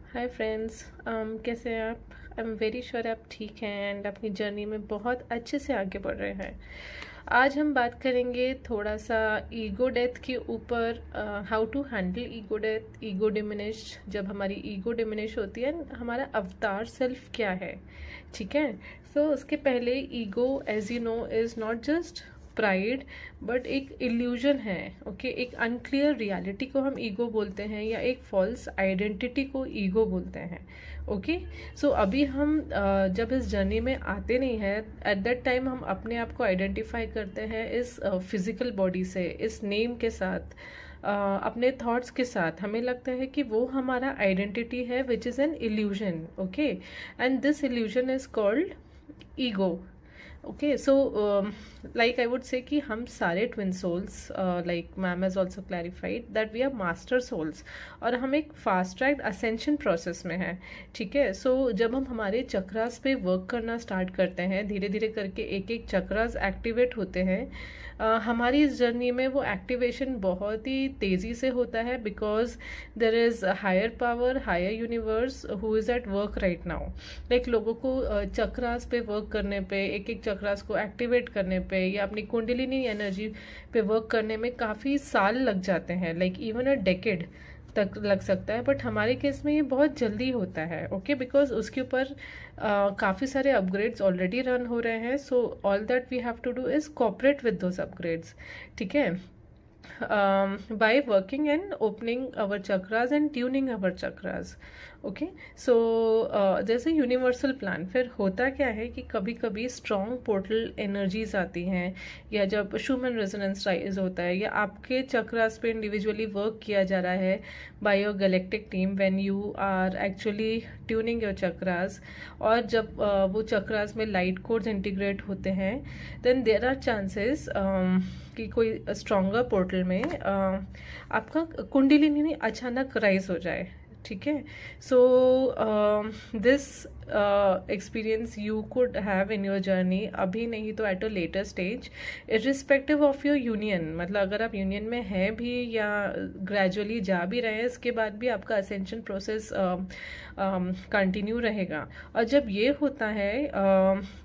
Hi friends, कैसे हैं आप? आई एम वेरी श्योर आप ठीक हैं एंड अपनी जर्नी में बहुत अच्छे से आगे बढ़ रहे हैं। आज हम बात करेंगे थोड़ा सा ईगो डेथ के ऊपर, how to handle ego death, ego diminish. जब हमारी ईगो डिमिनिश होती है, हमारा अवतार सेल्फ क्या है, ठीक है। सो उसके पहले ego, as you know, is not just pride but एक इल्यूजन है। ओके, एक अनक्लियर रियलिटी को हम ईगो बोलते हैं या एक फॉल्स आइडेंटिटी को ईगो बोलते हैं। ओके, सो अभी हम जब इस जर्नी में आते नहीं हैं, एट दैट टाइम हम अपने आप को आइडेंटिफाई करते हैं इस फिजिकल बॉडी से, इस नेम के साथ, अपने थॉट्स के साथ। हमें लगता है कि वो हमारा आइडेंटिटी है, which is an illusion. Okay, and this illusion is called ego. Okay, so like I would say कि हम सारे twin souls, like ma'am has also clarified that we are master souls, और हम एक फास्ट ट्रैक असेंशन प्रोसेस में हैं। ठीक है, सो जब हम हमारे चक्रास पे वर्क करना स्टार्ट करते हैं, धीरे धीरे करके एक एक चक्रास एक्टिवेट होते हैं। हमारी इस जर्नी में वो एक्टिवेशन बहुत ही तेज़ी से होता है, because there is higher power, higher universe who is at work right now. Like लोगों को चक्रास पे वर्क करने पे, एक एक चक्रास को एक्टिवेट करने पे या अपनी कुंडलिनी एनर्जी पे वर्क करने में काफ़ी साल लग जाते हैं, लाइक इवन अ डेकेड तक लग सकता है। बट हमारे केस में ये बहुत जल्दी होता है। ओके, बिकॉज उसके ऊपर काफ़ी सारे अपग्रेड्स ऑलरेडी रन हो रहे हैं। So all that we have to do is cooperate with those upgrades. ठीक है, by working and opening our chakras and tuning our chakras. Okay, so there's a universal plan. फिर होता क्या है कि कभी कभी स्ट्रॉन्ग पोर्टल एनर्जीज आती हैं, या जब ह्यूमन रेजोनेंस राइज होता है, या आपके चक्रास पे इंडिविजुअली वर्क किया जा रहा है by your galactic team, when you are actually tuning your chakras, और जब वो चक्रास में लाइट कोड्स इंटीग्रेट होते हैं, देन देयर आर चांसेस कि कोई स्ट्रॉन्गर पोर्टल में आपका कुंडलिनी अचानक राइज हो जाए। ठीक है, so this experience you could have in your journey, अभी नहीं तो at a later stage, irrespective of your union. मतलब अगर आप यूनियन में हैं भी या ग्रेजुअली जा भी रहे हैं, इसके बाद भी आपका असेंशन प्रोसेस कंटिन्यू रहेगा। और जब ये होता है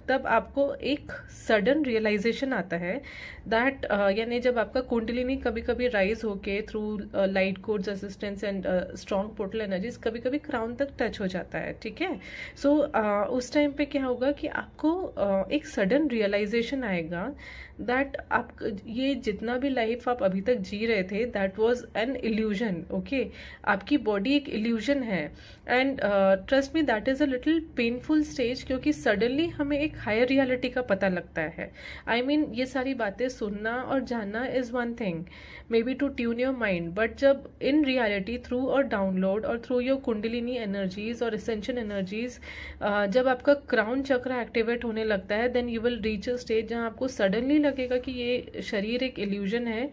तब आपको एक सडन रियलाइजेशन आता है दैट, यानी जब आपका कुंडलिनी कभी कभी राइज होके through light codes assistance and strong portal energies कभी कभी क्राउन तक टच हो जाता है। ठीक है, सो उस टाइम पे क्या होगा कि आपको एक सडन रियलाइजेशन आएगा दैट आप ये जितना भी लाइफ आप अभी तक जी रहे थे, that was an illusion. Okay, आपकी बॉडी एक इल्यूजन है, and trust me that is a little painful stage, क्योंकि सडनली हमें एक हायर रियलिटी का पता लगता है। आई मीन ये सारी बातें सुनना और जानना is one thing, may be to tune your mind, but जब इन रियलिटी थ्रू और डाउनलोड और थ्रू योर कुंडलिनी एनर्जीज और एसेंशन एनर्जीज, जब आपका क्राउन चक्र एक्टिवेट होने लगता है, then you will reach a stage जहां आपको सडनली लगेगा कि ये शरीर एक इल्यूजन है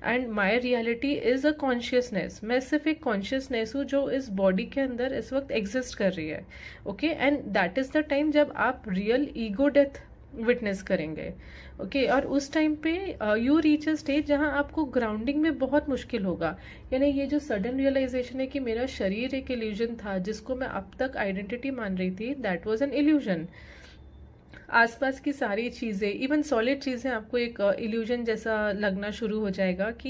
and my reality is a consciousness. मैं सिर्फ एक कॉन्शियसनेस हूँ जो इस बॉडी के अंदर इस वक्त एग्जिस्ट कर रही है। Okay, and that is the time जब आप रियल ईगो डेथ विटनेस करेंगे। ओके, और उस टाइम पे यू रीच अ स्टेज जहां आपको ग्राउंडिंग में बहुत मुश्किल होगा। यानी ये जो सडन रियलाइजेशन है कि मेरा शरीर एक इल्यूजन था, जिसको मैं अब तक आइडेंटिटी मान रही थी, दैट वाज एन इल्यूजन। आसपास की सारी चीज़ें, इवन सॉलिड चीज़ें, आपको एक इल्यूजन जैसा लगना शुरू हो जाएगा कि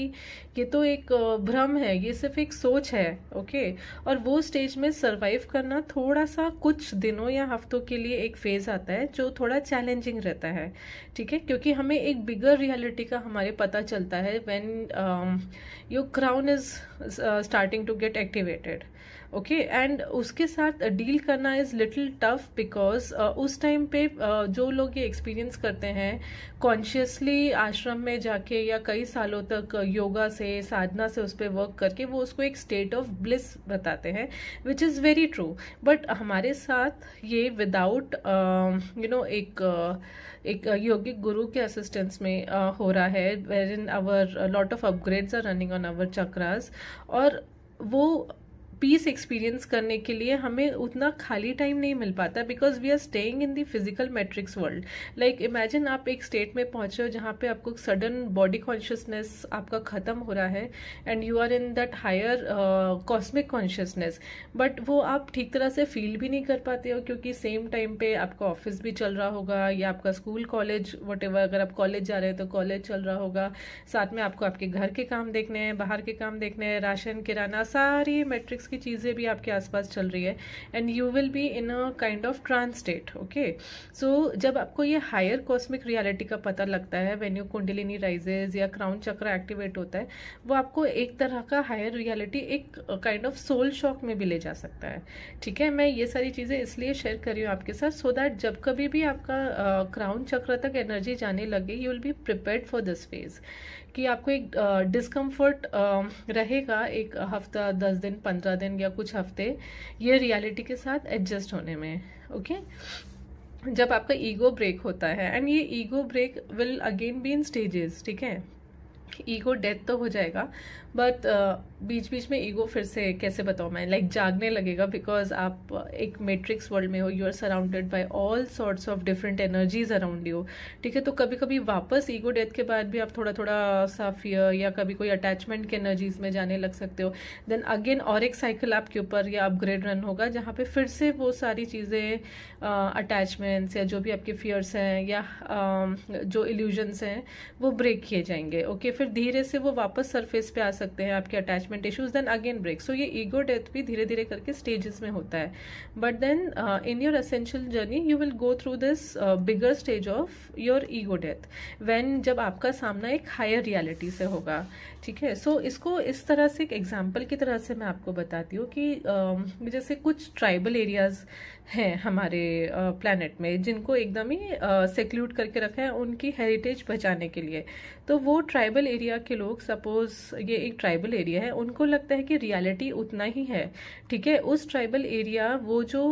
ये तो एक भ्रम है, ये सिर्फ एक सोच है। ओके, और वो स्टेज में सरवाइव करना थोड़ा सा कुछ दिनों या हफ्तों के लिए एक फेज आता है जो थोड़ा चैलेंजिंग रहता है। ठीक है, क्योंकि हमें एक बिगर रियलिटी का हमारे पता चलता है when your crown is starting to get activated. Okay, and उसके साथ डील करना इज लिटिल टफ, बिकॉज उस टाइम पे जो लोग ये एक्सपीरियंस करते हैं कॉन्शियसली आश्रम में जाके या कई सालों तक योगा से, साधना से उस पर वर्क करके, वो उसको एक स्टेट ऑफ ब्लिस बताते हैं, which is very true. But हमारे साथ ये विदाउट एक योगिक गुरु के असिस्टेंस में हो रहा है, where in our lot of upgrades are running on our chakras, और वो पीस एक्सपीरियंस करने के लिए हमें उतना खाली टाइम नहीं मिल पाता, because we are staying in the physical matrix world. Like imagine आप एक स्टेट में पहुंचे हो जहाँ पे आपको सडन बॉडी कॉन्शियसनेस आपका खत्म हो रहा है and you are in that higher cosmic consciousness, but वो आप ठीक तरह से फील भी नहीं कर पाते हो, क्योंकि सेम टाइम पे आपका ऑफिस भी चल रहा होगा या आपका स्कूल कॉलेज वटेवर, अगर आप कॉलेज जा रहे हैं तो कॉलेज चल रहा होगा, साथ में आपको आपके घर के काम देखने हैं, बाहर के काम देखने हैं, राशन किराना, सारी मैट्रिक्स की चीज़ें भी आपके आसपास चल रही है and you will be in a kind of trance state. Okay, so जब आपको ये हायर कॉस्मिक रियलिटी का पता लगता है, व्हेन योर कुंडलिनी राइजेज या क्राउन चक्र एक्टिवेट होता है, वो आपको एक तरह का हायर रियलिटी एक काइंड ऑफ सोल शॉक में भी ले जा सकता है। ठीक है, मैं ये सारी चीज़ें इसलिए शेयर कर रही हूँ आपके साथ, सो दैट जब कभी भी आपका क्राउन चक्र तक एनर्जी जाने लगे, you will B prepared for this phase, कि आपको एक डिस्कम्फर्ट रहेगा एक हफ्ता, 10 दिन, 15 दिन या कुछ हफ्ते ये रियलिटी के साथ एडजस्ट होने में। ओके, जब आपका ईगो ब्रेक होता है, एंड ये ego break will again be in stages. ठीक है, ईगो डेथ तो हो जाएगा, बट बीच बीच में ईगो फिर से कैसे बताऊँ मैं, लाइक जागने लगेगा, बिकॉज आप एक मैट्रिक्स वर्ल्ड में हो, you are surrounded by all sorts of different energies around you. ठीक है, तो कभी कभी वापस ईगो डेथ के बाद भी आप थोड़ा थोड़ा सा फियर या कभी कोई अटैचमेंट के एनर्जीज में जाने लग सकते हो। देन अगेन और एक साइकिल आपके ऊपर या अपग्रेड रन होगा, जहाँ पे फिर से वो सारी चीज़ें, अटैचमेंट्स या जो भी आपके फियर्स हैं या जो इल्यूजन्स हैं, वो ब्रेक किए जाएंगे। ओके, फिर धीरे से वो वापस सरफेस पे आ सकते हैं आपके attachment issues, then again break. So ये ईगो डेथ भी धीरे धीरे करके स्टेजेस में होता है, but then in your essential journey you will go through this bigger stage of your ego death, when जब आपका सामना एक हायर रियलिटी से होगा। ठीक है, सो इसको इस तरह से एक एग्जाम्पल की तरह से मैं आपको बताती हूँ कि जैसे कुछ ट्राइबल एरियाज हैं हमारे प्लैनेट में, जिनको एकदम ही सेक्लूड करके रखा है उनकी हेरिटेज बचाने के लिए। तो वो ट्राइबल एरिया के लोग, सपोज ये एक ट्राइबल एरिया है, उनको लगता है कि रियलिटी उतना ही है। ठीक है, उस ट्राइबल एरिया, वो जो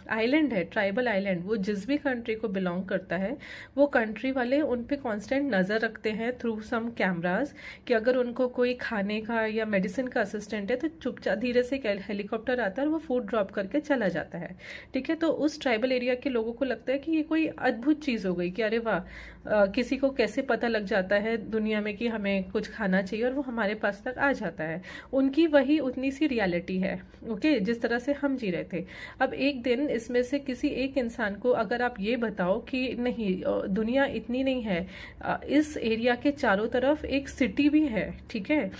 आइलैंड है, ट्राइबल आइलैंड, वो जिस भी कंट्री को बिलोंग करता है, वो कंट्री वाले उन पे कांस्टेंट नज़र रखते हैं थ्रू सम कैमराज, कि अगर उनको कोई खाने का या मेडिसिन का असिस्टेंट है तो चुपचाप धीरे से हेलीकॉप्टर आता है और वो फूड ड्रॉप करके चला जाता है। ठीक है, तो उस ट्राइबल एरिया के लोगों को लगता है कि ये कोई अद्भुत चीज़ हो गई, कि अरे वाह, किसी को कैसे पता लग जाता है दुनिया में कि हमें कुछ खाना चाहिए और वो हमारे पास तक आ जाता है। उनकी वही उतनी सी रियलिटी है। ओके, जिस तरह से हम जी रहे थे। अब एक दिन इसमें से किसी एक इंसान को अगर आप ये बताओ कि नहीं, दुनिया इतनी नहीं है, इस एरिया के चारों तरफ एक सिटी भी है, ठीक है,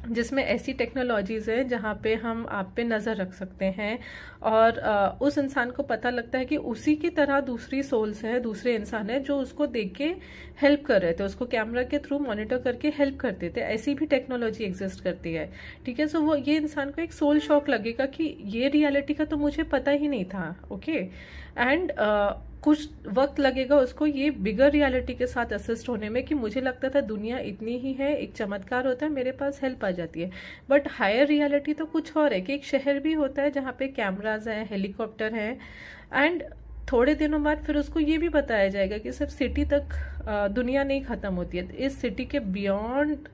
जिसमें ऐसी टेक्नोलॉजीज है जहाँ पे हम आप पे नज़र रख सकते हैं, और उस इंसान को पता लगता है कि उसी की तरह दूसरी सोल्स है, दूसरे इंसान है जो उसको देख के हेल्प कर रहे थे, उसको कैमरा के थ्रू मॉनिटर करके हेल्प करते थे। ऐसी भी टेक्नोलॉजी एग्जिस्ट करती है। ठीक है, सो वो ये इंसान को एक सोल शॉक लगेगा कि ये रियलिटी का तो मुझे पता ही नहीं था। ओके, एंड कुछ वक्त लगेगा उसको ये बिगर रियलिटी के साथ असिस्ट होने में, कि मुझे लगता था दुनिया इतनी ही है, एक चमत्कार होता है, मेरे पास हेल्प आ जाती है, बट हायर रियलिटी तो कुछ और है, कि एक शहर भी होता है जहाँ पे कैमराज हैं, हेलीकॉप्टर हैं, एंड थोड़े दिनों बाद फिर उसको ये भी बताया जाएगा कि सिर्फ सिटी तक दुनिया नहीं खत्म होती है, इस सिटी के बियॉन्ड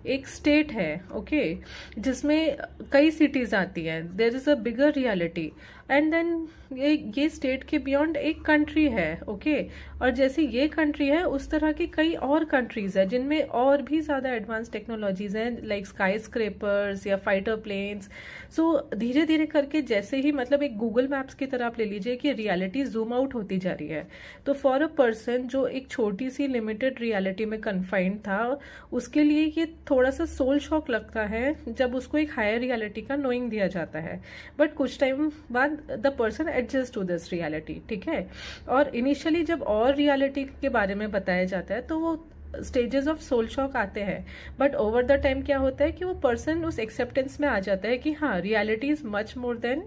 एक स्टेट है। ओके, जिसमें कई सिटीज आती हैं, there is a bigger reality, and then ये स्टेट के बियॉन्ड एक कंट्री है। ओके, और जैसे ये कंट्री है उस तरह की कई और कंट्रीज है जिनमें और भी ज्यादा एडवांस टेक्नोलॉजीज हैं, लाइक स्काई स्क्रेपर्स या फाइटर प्लेन्स। सो धीरे धीरे करके, जैसे ही मतलब एक गूगल मैप्स की तरह आप ले लीजिए कि रियलिटी जूम आउट होती जा रही है, तो फॉर अ पर्सन जो एक छोटी सी लिमिटेड रियलिटी में कन्फाइंड था, उसके लिए ये थोड़ा सा सोल शॉक लगता है जब उसको एक हायर रियलिटी का नोइंग दिया जाता है, बट कुछ टाइम बाद the person adjust to this reality. ठीक है, और इनिशियली जब और रियलिटी के बारे में बताया जाता है तो वो स्टेजेस ऑफ सोल शॉक आते हैं, बट ओवर द टाइम क्या होता है कि वो पर्सन उस एक्सेप्टेंस में आ जाता है कि हाँ, reality is much more than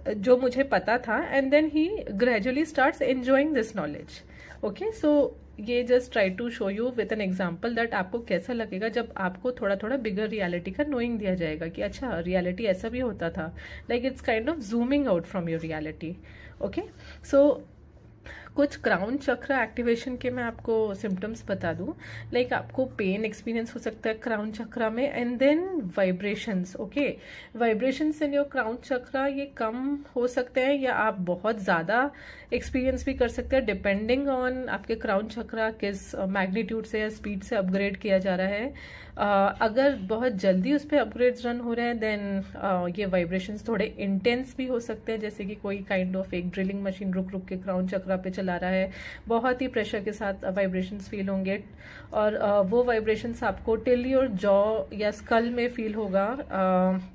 जो मुझे पता था, and then he gradually starts enjoying this knowledge. Okay, so ये just try to show you with an example that आपको कैसा लगेगा जब आपको थोड़ा थोड़ा बिगर रियलिटी का नोइंग दिया जाएगा कि अच्छा, रियलिटी ऐसा भी होता था, like it's kind of zooming out from your reality. Okay, so कुछ क्राउन चक्र एक्टिवेशन के मैं आपको सिम्टम्स बता दूं। लाइक आपको पेन एक्सपीरियंस हो सकता है क्राउन चक्र में, and then vibrations. Okay, vibrations in your crown chakra ये कम हो सकते हैं या आप बहुत ज़्यादा एक्सपीरियंस भी कर सकते हैं, डिपेंडिंग ऑन आपके क्राउन चक्र किस मैग्नीट्यूड से या स्पीड से अपग्रेड किया जा रहा है। अगर बहुत जल्दी उस पर अपग्रेड्स रन हो रहे हैं देन ये वाइब्रेशंस थोड़े इंटेंस भी हो सकते हैं, जैसे कि कोई काइंड ऑफ एक ड्रिलिंग मशीन रुक रुक के क्राउन चक्र पे चला रहा है, बहुत ही प्रेशर के साथ वाइब्रेशंस फील होंगे, और वो वाइब्रेशंस आपको टिल योर जॉ या स्कल में फील होगा।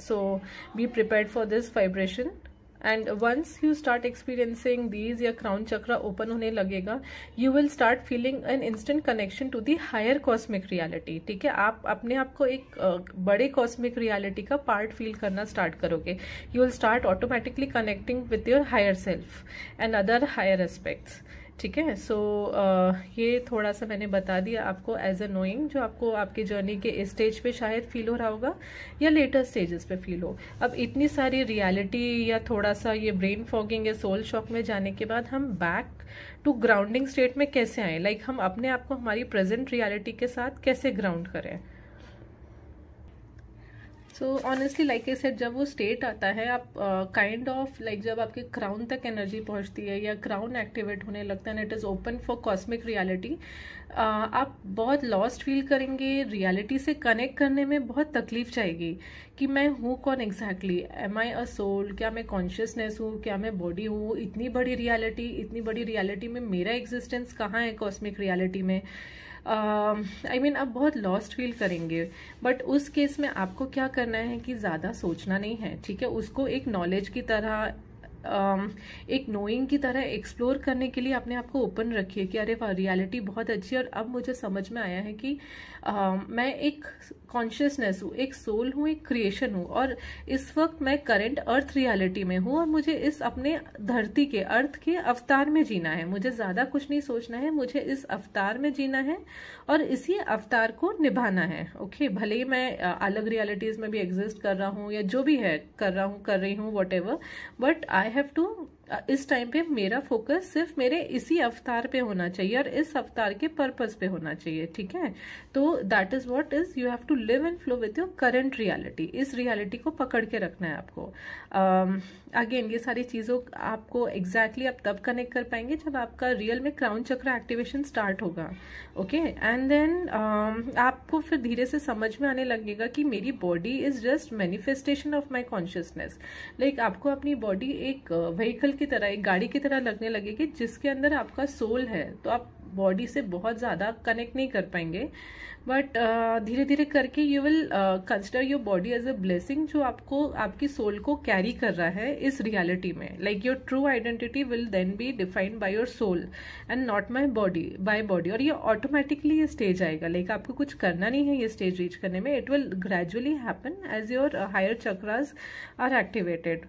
So be prepared for this vibration, and once you start experiencing these या क्राउन चक्र ओपन होने लगेगा, you will start feeling an instant connection to the higher cosmic reality. ठीक है, आप अपने आप को एक बड़े कॉस्मिक रियलिटी का पार्ट फील करना स्टार्ट करोगे। You will start automatically connecting with your higher self and other higher aspects. ठीक है, सो ये थोड़ा सा मैंने बता दिया आपको एज अ नोइंग, जो आपको आपकी जर्नी के इस स्टेज पे शायद फील हो रहा होगा या लेटर स्टेजेस पे फील हो। अब इतनी सारी रियलिटी या थोड़ा सा ये ब्रेन फॉगिंग या सोल शॉक में जाने के बाद हम बैक टू ग्राउंडिंग स्टेट में कैसे आए, लाइक हम अपने आप को हमारी प्रेजेंट रियलिटी के साथ कैसे ग्राउंड करें। So honestly like I said, जब वो स्टेट आता है आप काइंड ऑफ लाइक जब आपके क्राउन तक एनर्जी पहुंचती है या क्राउन एक्टिवेट होने लगता है, it is open for cosmic reality, आप बहुत लॉस्ट फील करेंगे। रियलिटी से कनेक्ट करने में बहुत तकलीफ जाएगी कि मैं हूँ कौन exactly, am I a soul, क्या मैं कॉन्शियसनेस हूँ, क्या मैं बॉडी हूँ, इतनी बड़ी रियलिटी में मेरा एग्जिस्टेंस कहाँ है कॉस्मिक रियलिटी में। आई मीन आप बहुत लॉस्ट फील करेंगे, बट उस केस में आपको क्या करना है कि ज़्यादा सोचना नहीं है। ठीक है, उसको एक नॉलेज की तरह एक नोइंग की तरह एक्सप्लोर करने के लिए अपने आप को ओपन रखिए कि अरे वाह रियलिटी बहुत अच्छी है, और अब मुझे समझ में आया है कि मैं एक कॉन्शियसनेस हूँ, एक सोल हूँ, एक क्रिएशन हूँ, और इस वक्त मैं करंट अर्थ रियलिटी में हूँ, और मुझे इस अपने धरती के अर्थ के अवतार में जीना है। मुझे ज़्यादा कुछ नहीं सोचना है, मुझे इस अवतार में जीना है और इसी अवतार को निभाना है। ओके, भले ही मैं अलग रियलिटीज़ में भी एग्जिस्ट कर रहा हूँ या जो भी है कर रही हूँ whatever, but I have to इस टाइम पे मेरा फोकस सिर्फ मेरे इसी अवतार पे होना चाहिए और इस अवतार के पर्पस पे होना चाहिए। ठीक है, तो that is what is you have to live and flow with your current reality. इस रियलिटी को पकड़ के रखना है आपको। अगेन ये सारी चीज़ों आपको एग्जैक्टली आप तब कनेक्ट कर पाएंगे जब आपका रियल में क्राउन चक्र एक्टिवेशन स्टार्ट होगा। ओके, एंड देन आपको फिर धीरे से समझ में आने लगेगा कि मेरी body is just manifestation of my consciousness. Like आपको अपनी बॉडी एक व्हीकल की तरह, एक गाड़ी की तरह लगने लगेगी जिसके अंदर आपका सोल है, तो आप बॉडी से बहुत ज़्यादा कनेक्ट नहीं कर पाएंगे, बट धीरे धीरे करके you will consider your body as a blessing जो आपको आपकी सोल को कैरी कर रहा है इस रियलिटी में। Like your true identity will then be defined by your soul and not by body, और ये ऑटोमेटिकली ये स्टेज आएगा। लाइक आपको कुछ करना नहीं है ये स्टेज रीच करने में, it will gradually happen as your higher chakras are activated.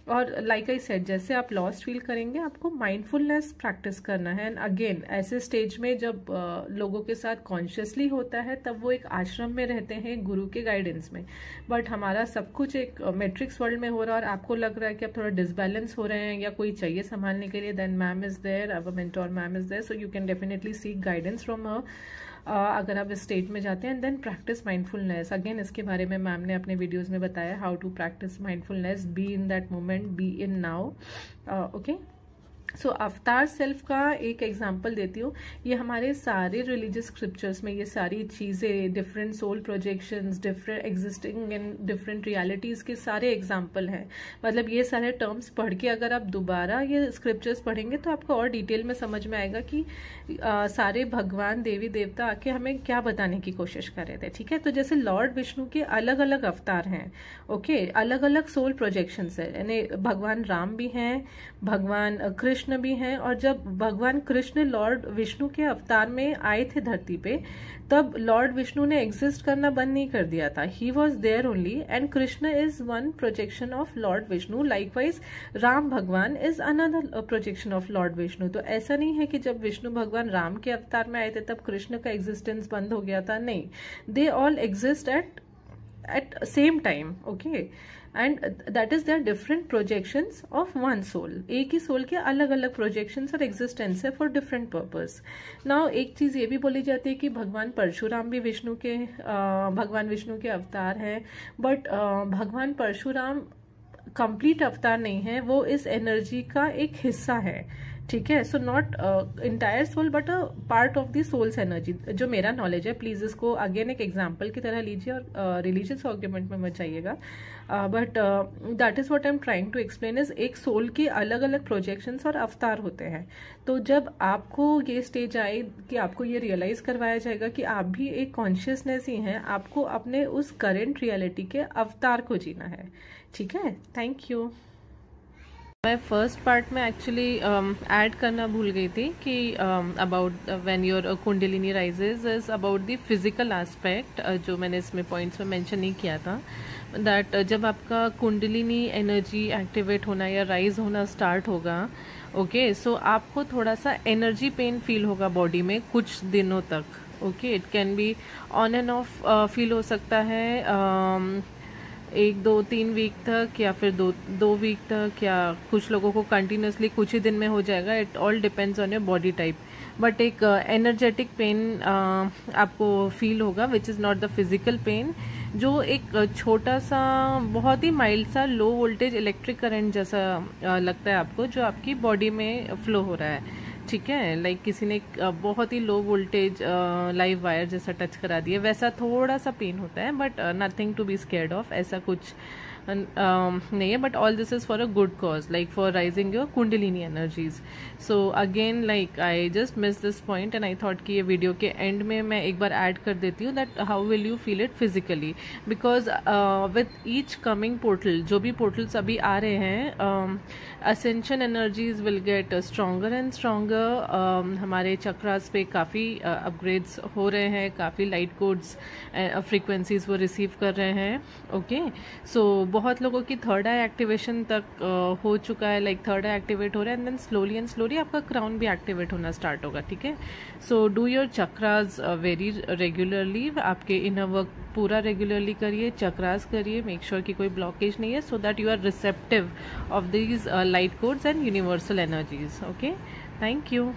और लाइक आई सेड, जैसे आप लॉस्ट फील करेंगे आपको माइंडफुलनेस प्रैक्टिस करना है। एंड अगेन ऐसे स्टेज में जब लोगों के साथ कॉन्शियसली होता है तब वो एक आश्रम में रहते हैं गुरु के गाइडेंस में, बट हमारा सब कुछ एक मैट्रिक्स वर्ल्ड में हो रहा है और आपको लग रहा है कि आप थोड़ा डिसबैलेंस हो रहे हैं या कोई चाहिए संभालने के लिए, then ma'am is there, our mentor ma'am is there, so you can definitely seek guidance from her अगर आप इस स्टेट में जाते हैं। And then practice mindfulness. Again इसके बारे में मैम ने अपने वीडियोज में बताया how to practice mindfulness, be in that moment, be in now. Okay, so avatar self का एक एग्जाम्पल देती हूँ। ये हमारे सारे रिलीजियस स्क्रिप्चर्स में ये सारी चीज़ें, different soul projections, different existing in different realities के सारे एग्जाम्पल हैं। मतलब ये सारे टर्म्स पढ़ के अगर आप दोबारा ये स्क्रिप्चर्स पढ़ेंगे तो आपको और डिटेल में समझ में आएगा कि सारे भगवान देवी देवता आके हमें क्या बताने की कोशिश कर रहे थे। ठीक है, तो जैसे लॉर्ड विष्णु के अलग अलग अवतार हैं, ओके, अलग अलग सोल प्रोजेक्शंस है, यानी भगवान राम भी हैं, भगवान कृष्ण भी हैं, और जब भगवान कृष्ण लॉर्ड विष्णु के अवतार में आए थे धरती पे, तब लॉर्ड विष्णु ने एग्जिस्ट करना बंद नहीं कर दिया था। He was there only, and Krishna is one projection of Lord Vishnu. Likewise Ram Bhagwan is another projection of Lord Vishnu. तो ऐसा नहीं है कि जब विष्णु भगवान राम के अवतार में आए थे तब कृष्ण का एग्जिस्टेंस बंद हो गया था, नहीं, they all exist at same time. Okay, and that is there different projections of one soul. एक ही सोल के अलग अलग प्रोजेक्शंस और एग्जिस्टेंस है फॉर डिफरेंट पर्पस। नाउ एक चीज ये भी बोली जाती है कि भगवान परशुराम भी भगवान विष्णु के अवतार हैं, बट भगवान परशुराम कंप्लीट अवतार नहीं है, वो इस एनर्जी का एक हिस्सा है, ठीक है। So not entire soul but a part of the soul's energy, जो मेरा नॉलेज है। प्लीज इसको अगेन एक एग्जांपल की तरह लीजिए और रिलीजियस आर्ग्यूमेंट में मत जाइएगा, but that is what I am trying to explain is एक सोल के अलग अलग प्रोजेक्शंस और अवतार होते हैं। तो जब आपको ये स्टेज आए कि आपको ये रियलाइज करवाया जाएगा कि आप भी एक कॉन्शियसनेस ही हैं, आपको अपने उस करेंट रियलिटी के अवतार को जीना है, ठीक है। Thank you. मैं फर्स्ट पार्ट में एक्चुअली ऐड करना भूल गई थी कि about when your kundalini rises is about the physical aspect, जो मैंने इसमें पॉइंट्स में मेंशन नहीं किया था, दैट जब आपका कुंडलिनी एनर्जी एक्टिवेट होना या राइज होना स्टार्ट होगा, ओके, सो आपको थोड़ा सा एनर्जी पेन फील होगा बॉडी में कुछ दिनों तक, okay. It can be on end of feel हो सकता है 1-2-3 वीक तक, या फिर दो वीक तक, या कुछ लोगों को कंटिन्यूसली कुछ ही दिन में हो जाएगा। It all depends on your body type, but एक एनर्जेटिक पेन आपको फील होगा which is not the physical pain, जो एक छोटा सा बहुत ही माइल्ड सा लो वोल्टेज इलेक्ट्रिक करंट जैसा लगता है आपको, जो आपकी बॉडी में फ्लो हो रहा है, ठीक है। लाइक किसी ने बहुत ही लो वोल्टेज लाइव वायर जैसा टच करा दिया, वैसा थोड़ा सा पेन होता है, but nothing to be scared of, ऐसा कुछ नहीं है। But all this is for a good cause, like for raising your kundalini energies. So again like I just miss this point and I thought कि ये video के and में मैं एक बार ऐड कर देती हूँ that how will you feel it physically, because with each coming portal, जो भी पोर्टल्स अभी आ रहे हैं, ascension energies will get stronger and stronger. हमारे चक्रास पे काफ़ी अपग्रेड्स हो रहे हैं, काफ़ी लाइट कोड्स फ्रीक्वेंसीज वो रिसीव कर रहे हैं, ओके। सो बहुत लोगों की थर्ड आई एक्टिवेशन तक हो चुका है, लाइक थर्ड आई एक्टिवेट हो रहा है, and then slowly and slowly आपका क्राउन भी एक्टिवेट होना स्टार्ट होगा, ठीक है। So do your chakras very regularly, आपके इनर वर्क पूरा रेगुलरली करिए, चक्रास करिए, मेक श्योर कि कोई ब्लॉकेज नहीं है, so that you are receptive of these light codes and universal energies, okay. Thank you.